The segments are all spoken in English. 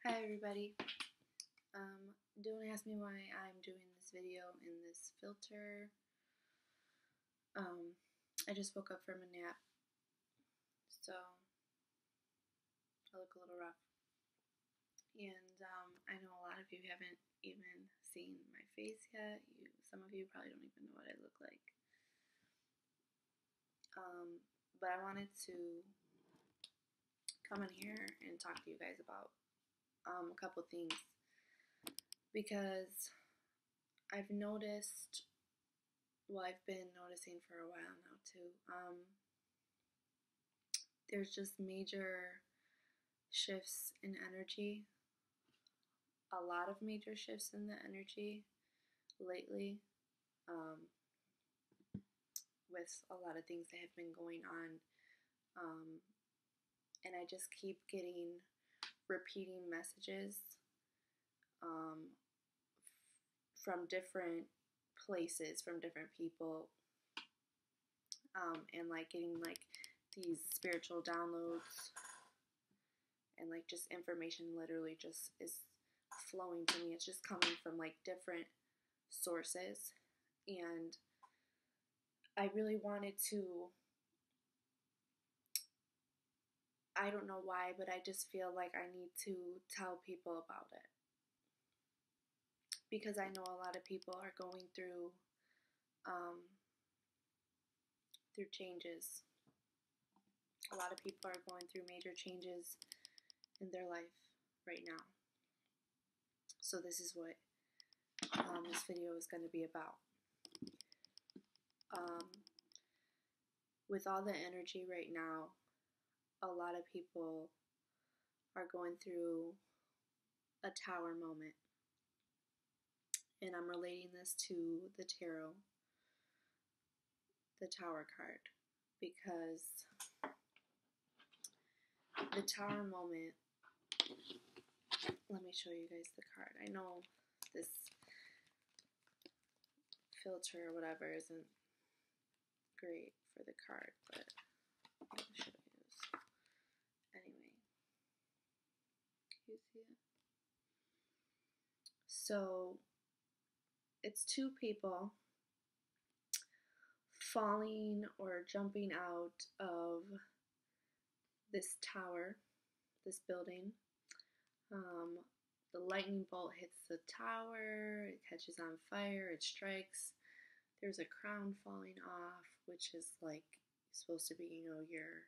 Hi everybody. Don't ask me why I'm doing this video in this filter. I just woke up from a nap, so I look a little rough. And I know a lot of you haven't even seen my face yet. Some of you probably don't even know what I look like. But I wanted to come in here and talk to you guys about a couple things, because I've noticed, I've been noticing for a while now too, there's just major shifts in energy, a lot of major shifts in the energy lately, with a lot of things that have been going on, and I just keep getting repeating messages from different places, from different people, and like getting like these spiritual downloads, and like just information literally just is flowing to me. It's just coming from like different sources, and I really wanted to, I don't know why, but I just feel like I need to tell people about it, because I know a lot of people are going through changes. A lot of people are going through major changes in their life right now. So this is what this video is going to be about. With all the energy right now, a lot of people are going through a tower moment. And I'm relating this to the tarot, the tower card, because the tower moment, let me show you guys the card. I know this filter or whatever isn't great for the card, but I'll show you this. Anyway, you see it? So it's two people falling or jumping out of this tower, this building. The lightning bolt hits the tower, it catches on fire, it strikes. There's a crown falling off, which is like supposed to be, your,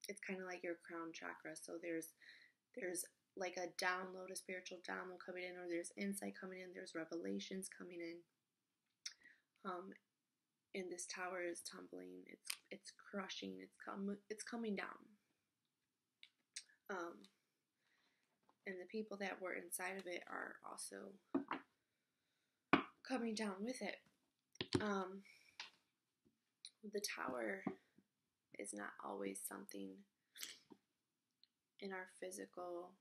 it's kind of like your crown chakra. So there's like a download, a spiritual download coming in, or there's insight coming in, there's revelations coming in. And this tower is tumbling, it's crushing, it's coming down. And the people that were inside of it are also coming down with it. The tower is not always something in our physical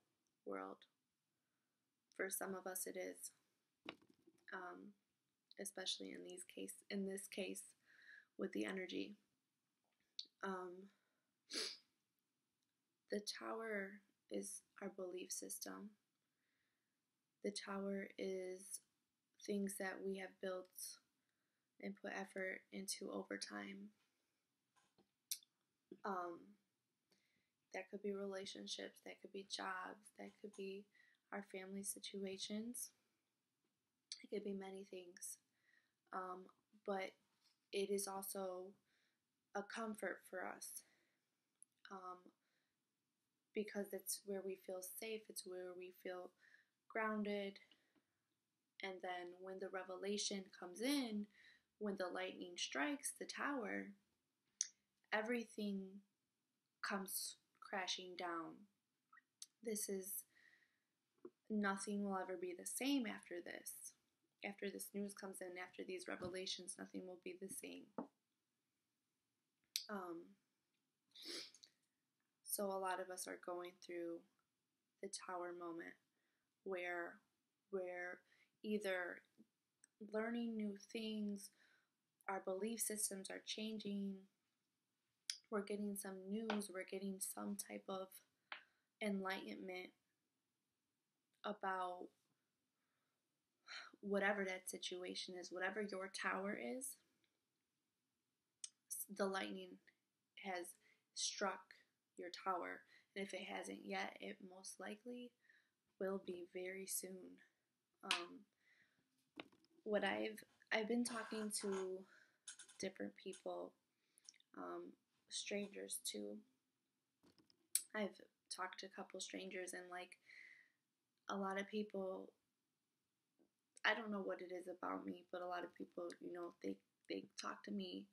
world. For some of us it is, especially in this case with the energy. The tower is our belief system. The tower is things that we have built and put effort into over time. That could be relationships, that could be jobs, that could be our family situations. It could be many things. But it is also a comfort for us. Because it's where we feel safe, it's where we feel grounded. And then when the revelation comes in, when the lightning strikes the tower, everything comes crashing down. Nothing will ever be the same after this. After this news comes in, after these revelations, nothing will be the same. So a lot of us are going through the tower moment where we're either learning new things, our belief systems are changing, we're getting some news, we're getting some type of enlightenment about whatever that situation is, whatever your tower is. The lightning has struck your tower, and if it hasn't yet, it most likely will be very soon. What I've been talking to different people, strangers too. I've talked to a couple strangers, and like a lot of people, I don't know what it is about me, but a lot of people, you know, they talk to me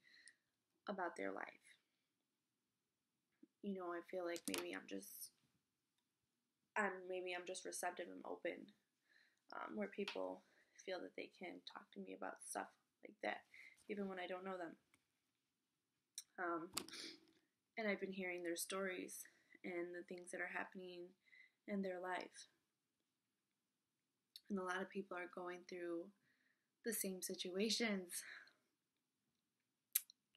about their life. You know, I feel like maybe I'm just receptive and open, where people feel that they can talk to me about stuff like that, even when I don't know them. And I've been hearing their stories and the things that are happening in their life. And a lot of people are going through the same situations,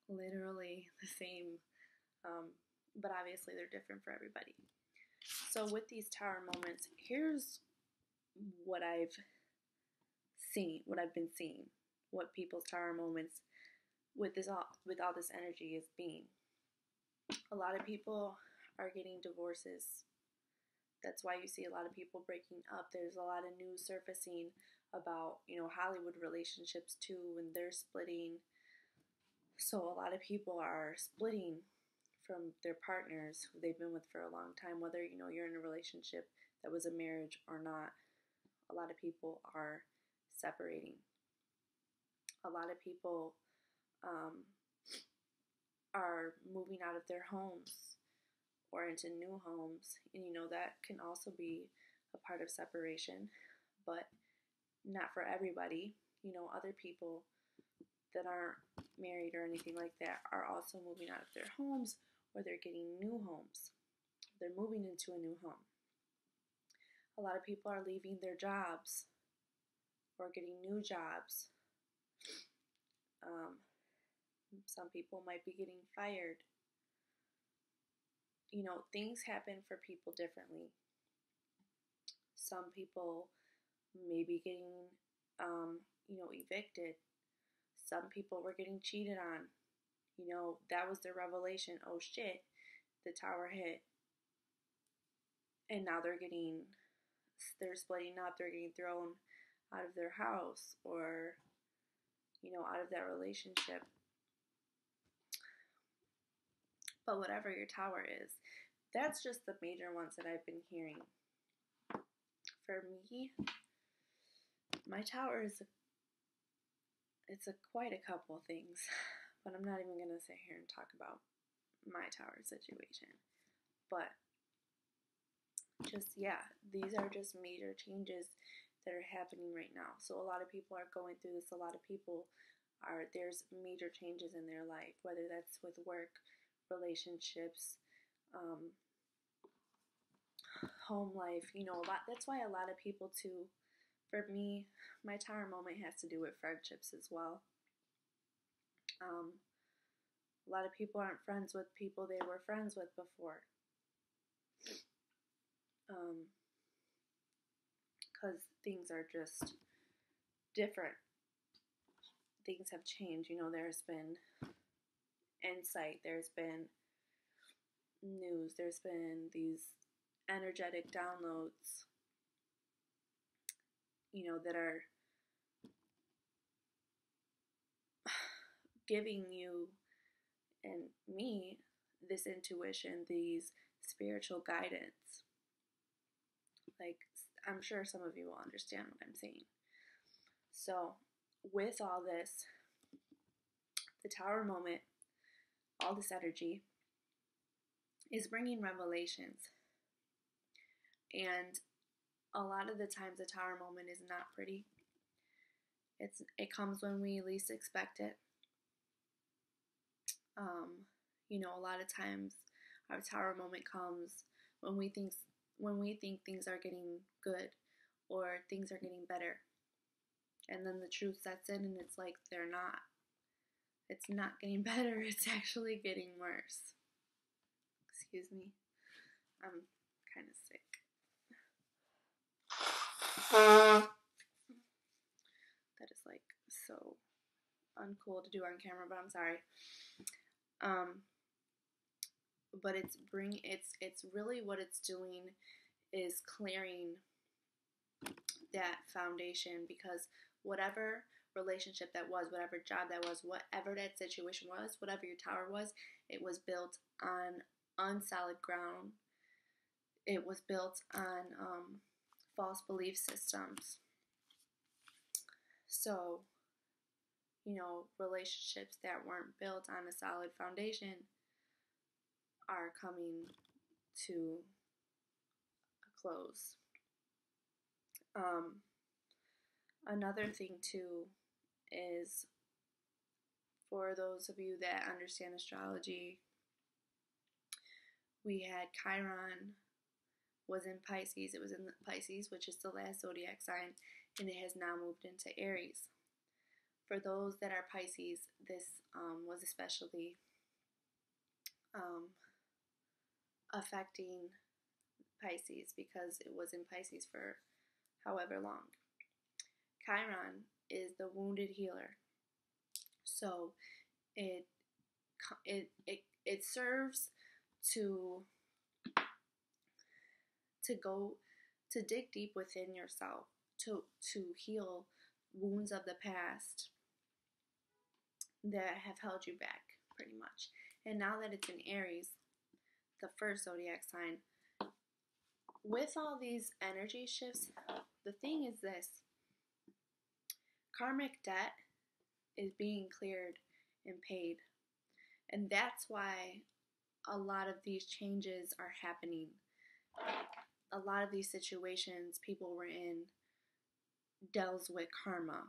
literally the same, but obviously they're different for everybody. So with these tower moments, here's what I've seen, what I've been seeing, what people's tower moments with all this energy is being. A lot of people are getting divorces. That's why you see a lot of people breaking up. There's a lot of news surfacing about, you know, Hollywood relationships too, and they're splitting. So a lot of people are splitting from their partners who they've been with for a long time, whether, you know, you're in a relationship that was a marriage or not. A lot of people are separating. A lot of people are moving out of their homes or into new homes, and you know, that can also be a part of separation, but not for everybody. You know, other people that aren't married or anything like that are also moving out of their homes, or they're getting new homes. They're moving into a new home. A lot of people are leaving their jobs or getting new jobs. Some people might be getting fired. You know, things happen for people differently. Some people may be getting, you know, evicted. Some people were getting cheated on. You know, that was their revelation. Oh shit, the tower hit. And now they're splitting up, they're getting thrown out of their house, or, you know, out of that relationship. But whatever your tower is, that's just the major ones that I've been hearing. For me, my tower is quite a couple things, but I'm not even going to sit here and talk about my tower situation. But just, yeah, these are just major changes that are happening right now. So a lot of people are going through this. A lot of people there's major changes in their life, whether that's with work, relationships, home life, you know, a lot. That's why a lot of people too, for me, my tower moment has to do with friendships as well. A lot of people aren't friends with people they were friends with before. Because things are just different. Things have changed. You know, there's been insight, there's been news, there's been these energetic downloads, you know, that are giving you and me this intuition, these spiritual guidance. Like, I'm sure some of you will understand what I'm saying. So, with all this, the tower moment, all this energy is bringing revelations. And a lot of the times the tower moment is not pretty. It comes when we least expect it. You know, a lot of times our tower moment comes when we think things are getting good or things are getting better. And then the truth sets in and it's like they're not. It's not getting better, it's actually getting worse. Excuse me. I'm kind of sick. That is like so uncool to do on camera, but I'm sorry. But it's really what it's doing is clearing that foundation, because whatever relationship that was, whatever job that was, whatever that situation was, whatever your tower was, it was built on unsolid ground. It was built on false belief systems. So, relationships that weren't built on a solid foundation are coming to a close. Another thing too is, for those of you that understand astrology, we had Chiron was in Pisces. It was in Pisces, which is the last zodiac sign, and it has now moved into Aries. For those that are Pisces, this was especially affecting Pisces because it was in Pisces for however long. Chiron is the wounded healer, so it serves to go to dig deep within yourself, to heal wounds of the past that have held you back, pretty much. And now that it's in Aries, the first zodiac sign, with all these energy shifts, the thing is this: karmic debt is being cleared and paid. And that's why a lot of these changes are happening. A lot of these situations people were in deals with karma.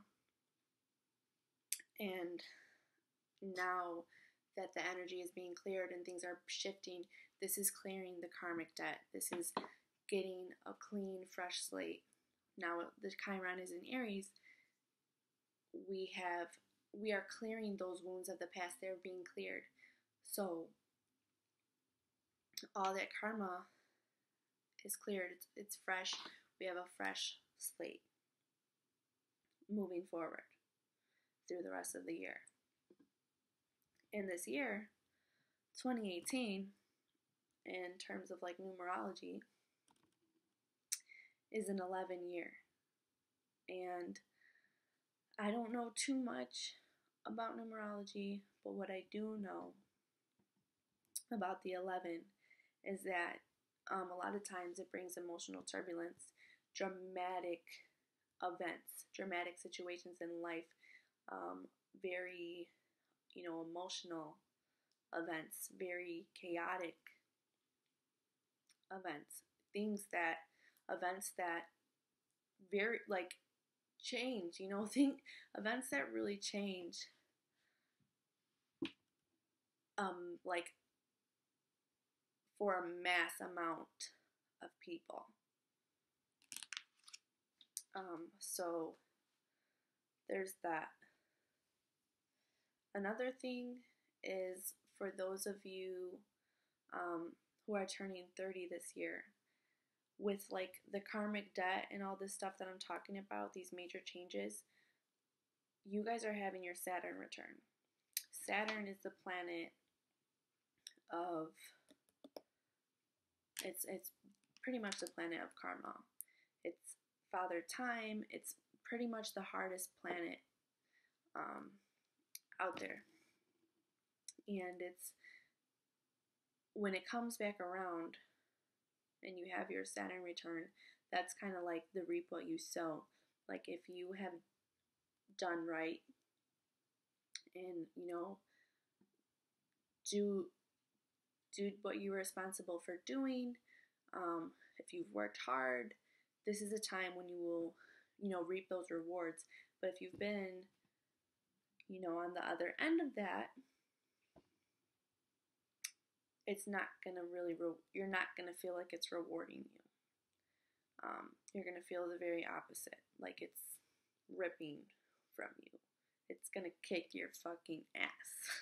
And now that the energy is being cleared and things are shifting, this is clearing the karmic debt. This is getting a clean, fresh slate. Now the Chiron is in Aries. We are clearing those wounds of the past. They're being cleared. So all that karma is cleared. It's fresh. We have a fresh slate moving forward through the rest of the year. In this year, 2018, in terms of like numerology, is an 11 year. And I don't know too much about numerology, but what I do know about the 11 is that a lot of times it brings emotional turbulence, dramatic events, dramatic situations in life, very, emotional events, very chaotic events, events that very, like, change, events that really change, like, for a mass amount of people. So there's that. Another thing is, for those of you who are turning 30 this year, with like the karmic debt and all this stuff that I'm talking about, these major changes, you guys are having your Saturn return. Saturn is the planet of, it's pretty much the planet of karma. It's Father Time. It's pretty much the hardest planet out there. And it's, when it comes back around and you have your Saturn return, that's kind of like the reap what you sow. Like, if you have done right and, do what you're responsible for doing, if you've worked hard, this is a time when you will, reap those rewards. But if you've been, on the other end of that, it's not going to really, you're not going to feel like it's rewarding you. You're going to feel the very opposite, like it's ripping from you. It's going to kick your fucking ass.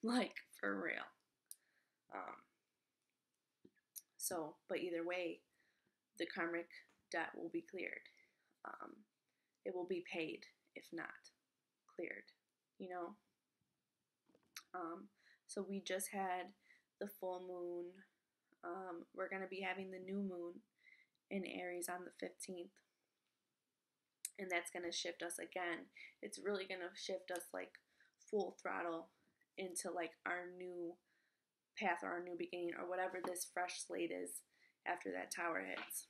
Like, for real. So, but either way, the karmic debt will be cleared. It will be paid if not cleared, you know? So we just had the full moon. We're going to be having the new moon in Aries on the 15th. And that's going to shift us again. It's really going to shift us like full throttle into like our new path or our new beginning or whatever this fresh slate is after that tower hits.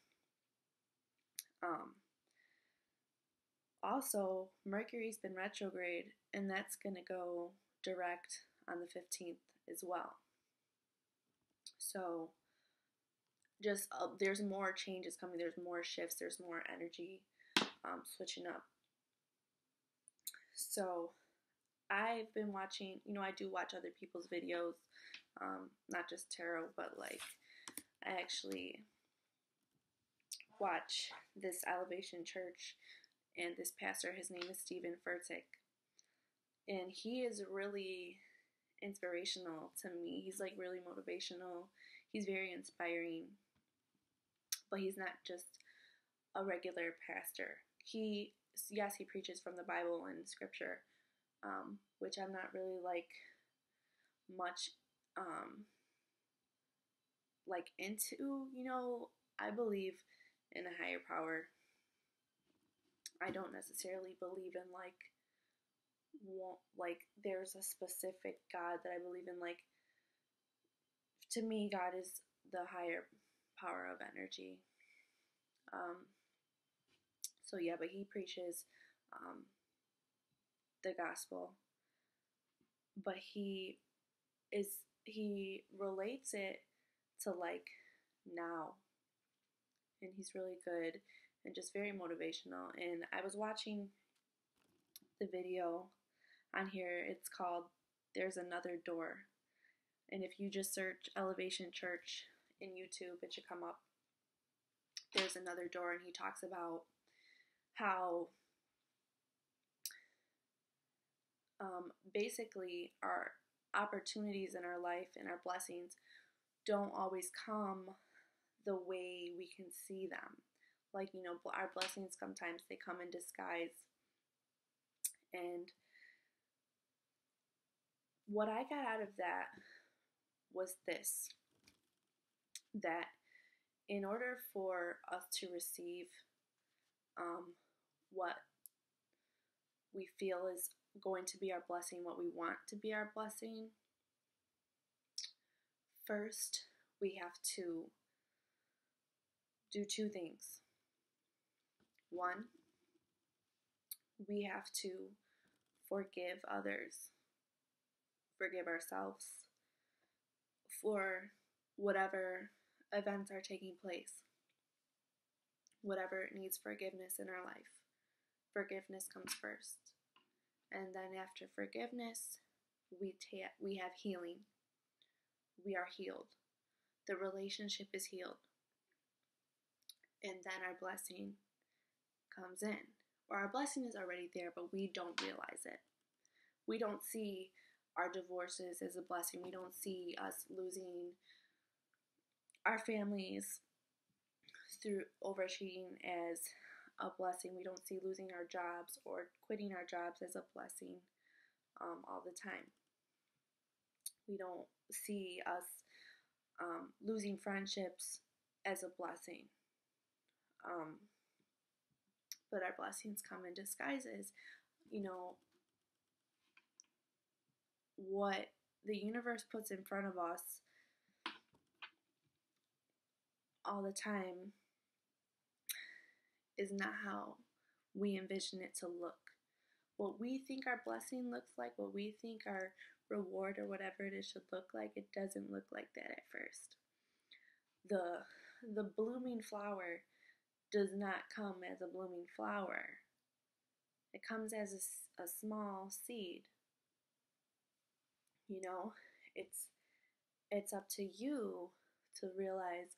Also, Mercury's been retrograde, and that's going to go direct on the 15th as well. So just there's more changes coming, there's more shifts, there's more energy switching up. So I've been watching, I do watch other people's videos, not just tarot, but like I actually watch this Elevation Church, and this pastor, his name is Stephen Furtick, and he is really inspirational to me. He's like really motivational. He's very inspiring, but he's not just a regular pastor. He preaches from the Bible and scripture, which I'm not really like much like into, I believe in a higher power. I don't necessarily believe in like there's a specific God that I believe in. Like, to me, God is the higher power of energy. So yeah, but he preaches the gospel, but he relates it to like now, and he's really good and just very motivational. And I was watching the video on here. It's called There's Another Door, and if you just search Elevation Church in YouTube, it should come up. There's Another Door, and he talks about how basically our opportunities in our life and our blessings don't always come the way we can see them. Like, our blessings sometimes they come in disguise. And what I got out of that was this, that in order for us to receive what we feel is going to be our blessing, what we want to be our blessing, first we have to do two things. One, we have to forgive others, forgive ourselves for whatever events are taking place, whatever needs forgiveness in our life. Forgiveness comes first. And then after forgiveness, we have healing. We are healed. The relationship is healed. And then our blessing comes in. Or our blessing is already there, but we don't realize it. We don't see our divorces as a blessing. We don't see us losing our families through overcheating as a blessing. We don't see losing our jobs or quitting our jobs as a blessing all the time. We don't see us losing friendships as a blessing. But our blessings come in disguises. What the universe puts in front of us all the time is not how we envision it to look. What we think our blessing looks like, what we think our reward or whatever it is should look like, it doesn't look like that at first. The blooming flower does not come as a blooming flower. It comes as a small seed. It's up to you to realize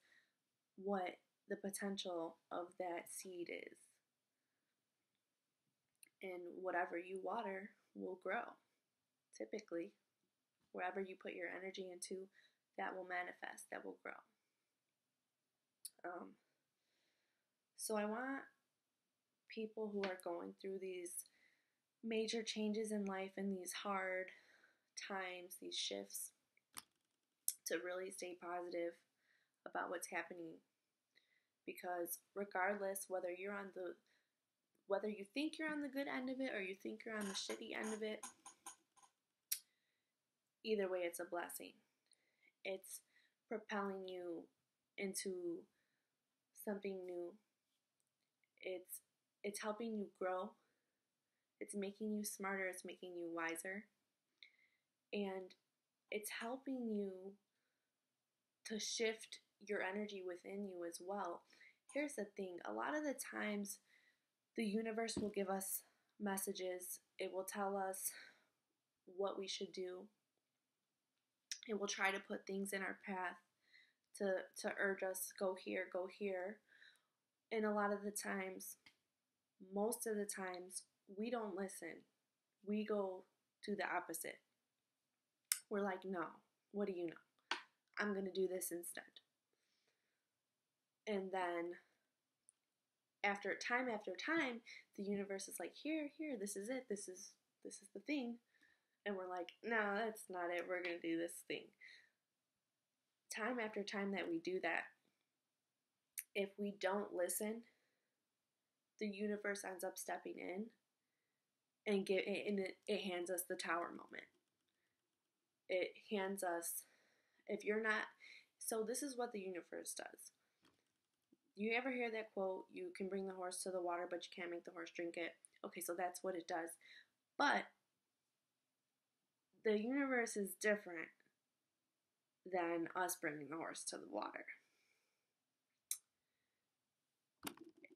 what the potential of that seed is. And whatever you water will grow. Typically, wherever you put your energy into, that will manifest, that will grow. So I want people who are going through these major changes in life and these hard times, these shifts, to really stay positive about what's happening, because regardless whether you think you're on the good end of it or you think you're on the shitty end of it, either way it's a blessing. It's propelling you into something new. It's helping you grow. It's making you smarter, it's making you wiser. And it's helping you to shift your energy within you as well. Here's the thing, a lot of the times the universe will give us messages. It will tell us what we should do. It will try to put things in our path to urge us, go here, go here. And a lot of the times, most of the times, we don't listen. We go do the opposite. We're like, no, what do you know? I'm going to do this instead. And then after time, the universe is like, here, this is it. This is the thing. And we're like, no, that's not it. We're going to do this thing. Time after time that we do that, if we don't listen, the universe ends up stepping in and it hands us the tower moment. It hands us, if you're not, so this is what the universe does. You ever hear that quote, you can bring the horse to the water, but you can't make the horse drink it? Okay, so that's what it does. But the universe is different than us bringing the horse to the water.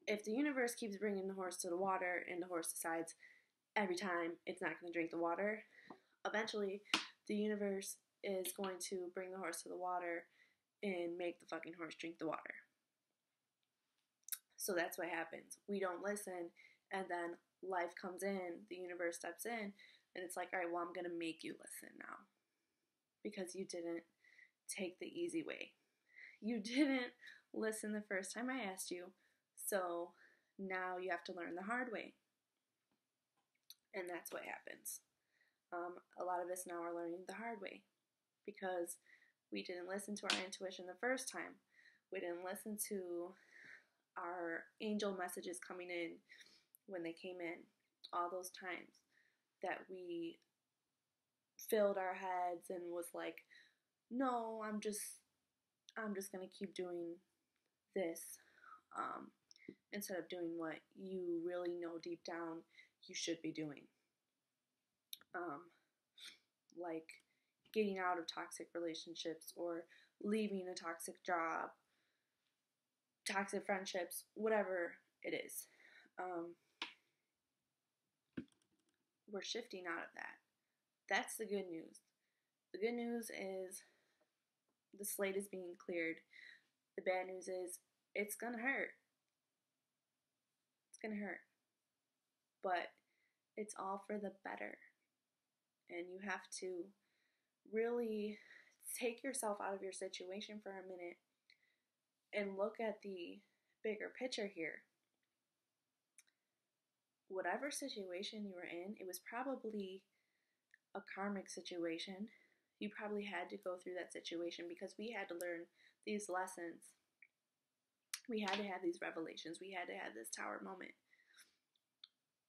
If the universe keeps bringing the horse to the water and the horse decides every time it's not going to drink the water, eventually the universe is going to bring the horse to the water and make the fucking horse drink the water. So that's what happens. We don't listen, and then life comes in, the universe steps in, and it's like, all right, well, I'm going to make you listen now. Because you didn't take the easy way. You didn't listen the first time I asked you, so now you have to learn the hard way. And that's what happens. A lot of us now are learning the hard way because we didn't listen to our intuition the first time. We didn't listen to our angel messages coming in when they came in. All those times that we filled our heads and was like, no, I'm just gonna keep doing this instead of doing what you really know deep down you should be doing. Like getting out of toxic relationships or leaving a toxic job, toxic friendships, whatever it is. We're shifting out of that. That's the good news. The good news is the slate is being cleared. The bad news is it's gonna hurt. It's gonna hurt. But it's all for the better. And you have to really take yourself out of your situation for a minute and look at the bigger picture here. Whatever situation you were in, it was probably a karmic situation. You probably had to go through that situation because we had to learn these lessons. We had to have these revelations. We had to have this tower moment.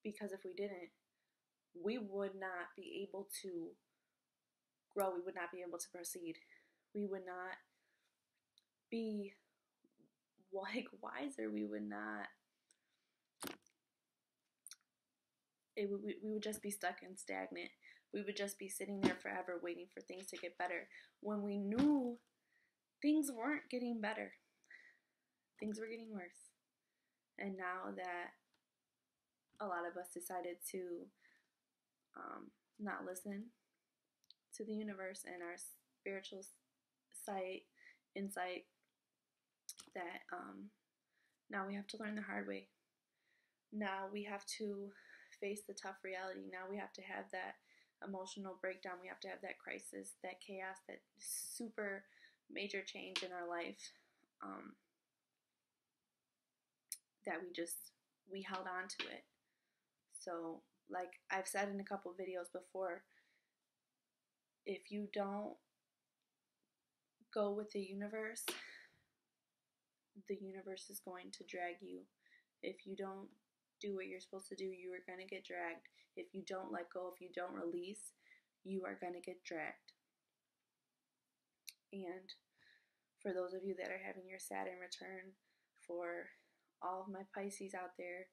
Because if we didn't, we would not be able to grow. We would not be able to proceed. We would not be like wiser. We would not. We would just be stuck and stagnant. We would just be sitting there forever waiting for things to get better when we knew things weren't getting better. Things were getting worse. And now that a lot of us decided to not listen to the universe and our spiritual insight, that now we have to learn the hard way. Now we have to face the tough reality. Now we have to have that emotional breakdown. We have to have that crisis, that chaos, that super major change in our life. that we held on to it. So, like I've said in a couple videos before, if you don't go with the universe is going to drag you. If you don't do what you're supposed to do, you are going to get dragged. If you don't let go, if you don't release, you are going to get dragged. And for those of you that are having your Saturn return, for all of my Pisces out there,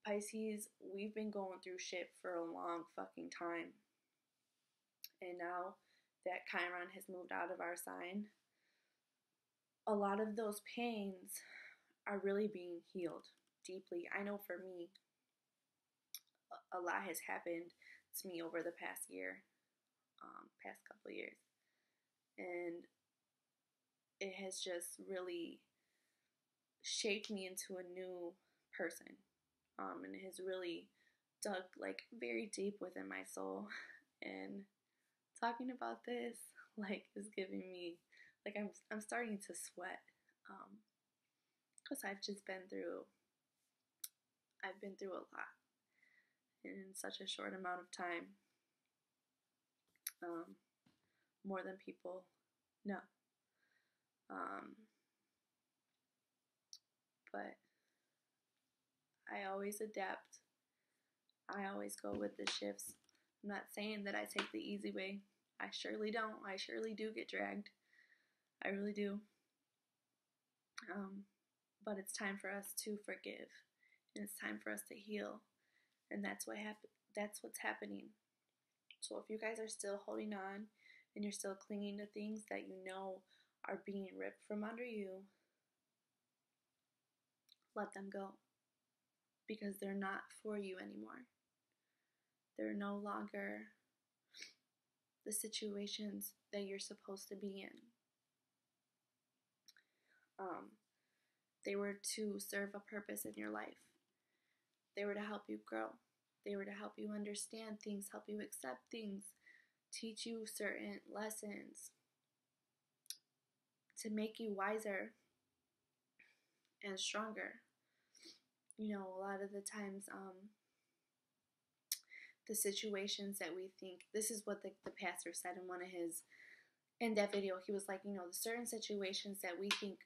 Pisces, we've been going through shit for a long fucking time. And now that Chiron has moved out of our sign, a lot of those pains are really being healed deeply. I know for me, a lot has happened to me over the past year, past couple of years. And it has just really shaped me into a new person. And it has really dug like very deep within my soul. And talking about this like is giving me like I'm starting to sweat. Because I've been through a lot in such a short amount of time. More than people know. But I always adapt. I always go with the shifts. I'm not saying that I take the easy way. I surely don't. I surely do get dragged. I really do. But it's time for us to forgive. And it's time for us to heal. And that's what's happening. So if you guys are still holding on and you're still clinging to things that you know are being ripped from under you, let them go. Because they're not for you anymore. They're no longer the situations that you're supposed to be in. They were to serve a purpose in your life. They were to help you grow. They were to help you understand things, help you accept things, teach you certain lessons, to make you wiser and stronger. You know, a lot of the times, the situations that we think, this is what the pastor said in that video. He was like, you know, the certain situations that we think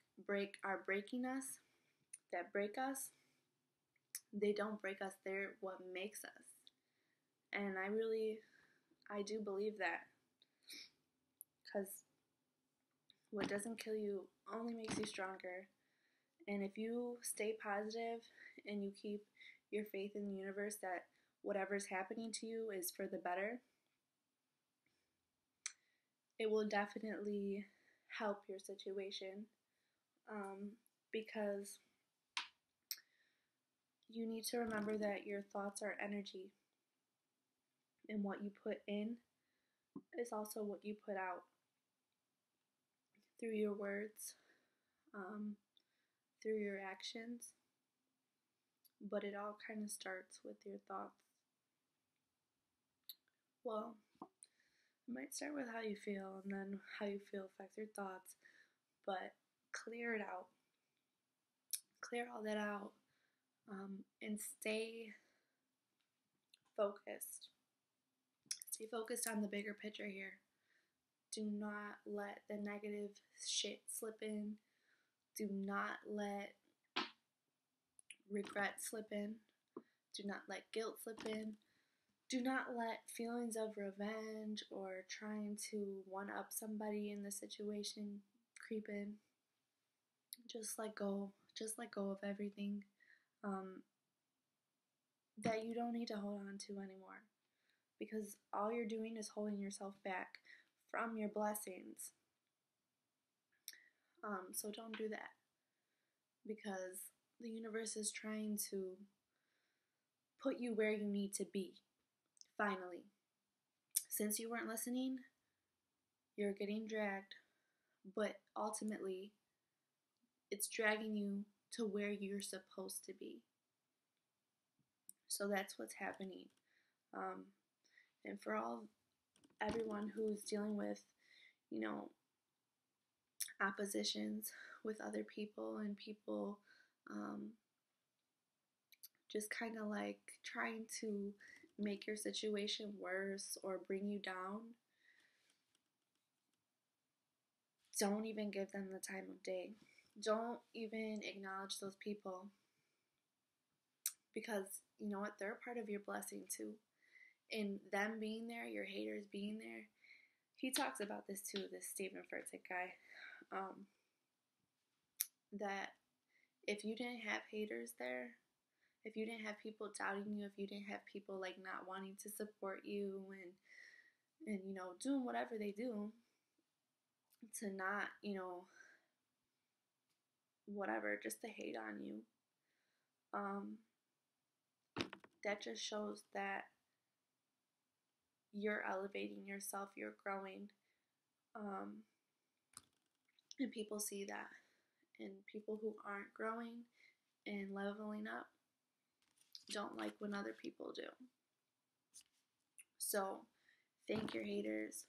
are breaking us, that break us, they don't break us, they're what makes us. And I do believe that, because what doesn't kill you only makes you stronger. And if you stay positive and you keep your faith in the universe that whatever's happening to you is for the better, it will definitely help your situation. Because you need to remember that your thoughts are energy. And what you put in is also what you put out through your words, through your actions. But it all kind of starts with your thoughts. Well, it might start with how you feel, and then how you feel affects your thoughts. But clear it out. Clear all that out. And stay focused. Stay focused on the bigger picture here. Do not let the negative shit slip in. Do not let regret slip in. Do not let guilt slip in. Do not let feelings of revenge or trying to one-up somebody in the situation creep in. Just let go. Just let go of everything that you don't need to hold on to anymore. Because all you're doing is holding yourself back from your blessings. So don't do that. Because the universe is trying to put you where you need to be. Finally. Since you weren't listening, you're getting dragged. But ultimately, it's dragging you to where you're supposed to be. So that's what's happening. And for everyone who's dealing with, you know, oppositions with other people and people just kind of like trying to make your situation worse or bring you down, don't even give them the time of day. Don't even acknowledge those people, because you know what? They're part of your blessing too. And them being there, your haters being there, he talks about this too, this Stephen Furtick guy, that if you didn't have haters there, if you didn't have people doubting you, if you didn't have people like not wanting to support you and you know, doing whatever they do to not, you know, whatever, just to hate on you, that just shows that you're elevating yourself, you're growing, and people see that. And people who aren't growing and leveling up don't like when other people do. So thank your haters,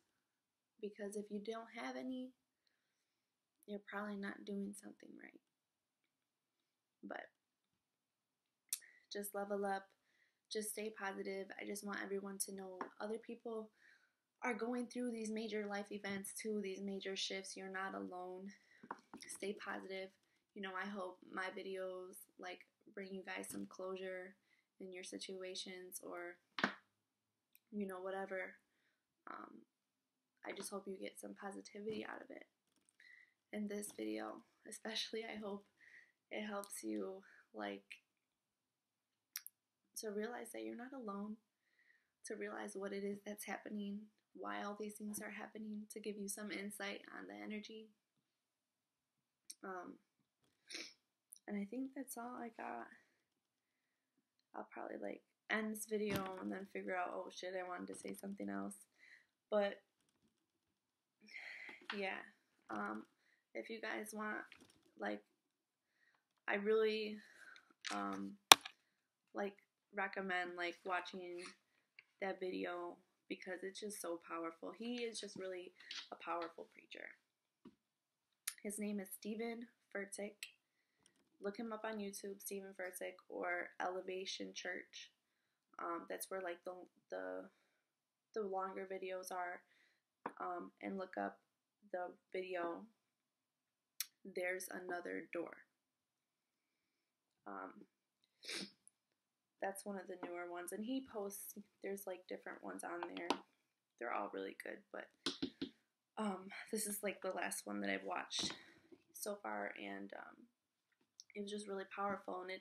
because if you don't have any, you're probably not doing something right. But just level up, just stay positive. I just want everyone to know other people are going through these major life events too, these major shifts. You're not alone. Stay positive. You know, I hope my videos like bring you guys some closure in your situations, or you know, whatever. I just hope you get some positivity out of it. In this video, especially, I hope it helps you like to realize that you're not alone, to realize what it is that's happening, why all these things are happening, to give you some insight on the energy. And I think that's all I got. I'll probably like end this video and then figure out, oh shit, I wanted to say something else. But yeah, if you guys want, like, I really like recommend like watching that video, because it's just so powerful. He is just really a powerful preacher. His name is Stephen Furtick. Look him up on YouTube, Stephen Furtick, or Elevation Church. That's where like the longer videos are. And look up the video, There's Another Door. That's one of the newer ones, and he posts, there's like different ones on there. They're all really good, but this is like the last one that I've watched so far, and it was just really powerful, and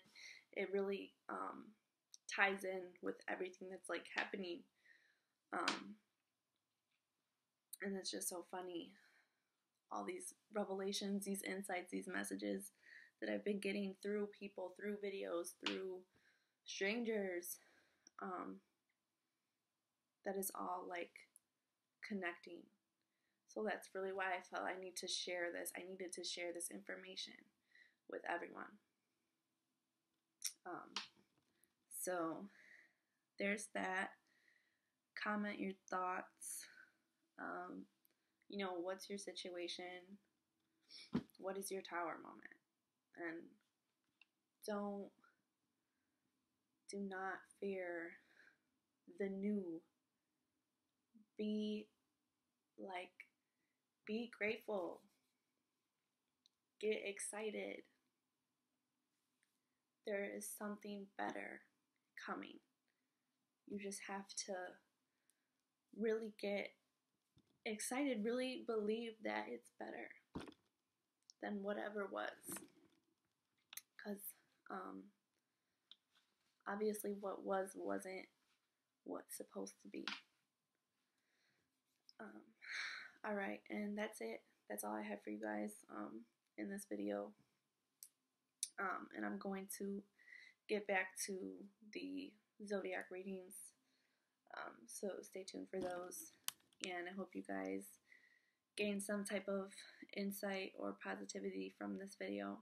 it really ties in with everything that's like happening, and it's just so funny, all these revelations, these insights, these messages that I've been getting through people, through videos, through strangers, that is all like connecting. So that's really why I felt I need to share this. I needed to share this information with everyone. So there's that. Comment your thoughts. You know, what's your situation? What is your tower moment? And do not fear the new. Be grateful. Get excited. There is something better coming. You just have to really get excited, really believe that it's better than whatever was. Because obviously what was wasn't what's supposed to be. Alright, and that's it. That's all I have for you guys in this video. And I'm going to get back to the zodiac readings. So stay tuned for those. And I hope you guys gain some type of insight or positivity from this video.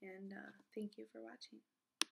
And thank you for watching.